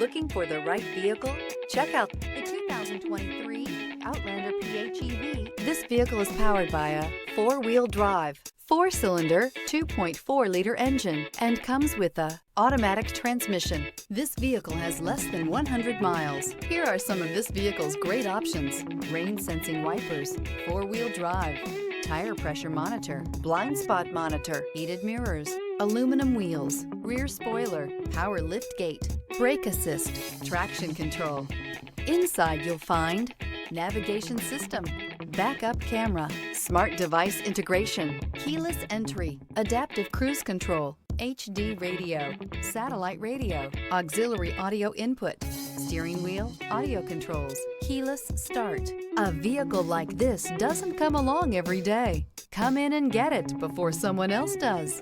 Looking for the right vehicle? Check out the 2023 Outlander PHEV. This vehicle is powered by a four-wheel drive, four-cylinder, 2.4-liter engine, and comes with a automatic transmission. This vehicle has less than 100 miles. Here are some of this vehicle's great options: rain-sensing wipers, four-wheel drive, tire pressure monitor, blind spot monitor, heated mirrors, aluminum wheels, rear spoiler, power liftgate, brake assist, traction control. Inside you'll find navigation system, backup camera, smart device integration, keyless entry, adaptive cruise control, HD radio, satellite radio, auxiliary audio input, steering wheel audio controls, keyless start. A vehicle like this doesn't come along every day. Come in and get it before someone else does.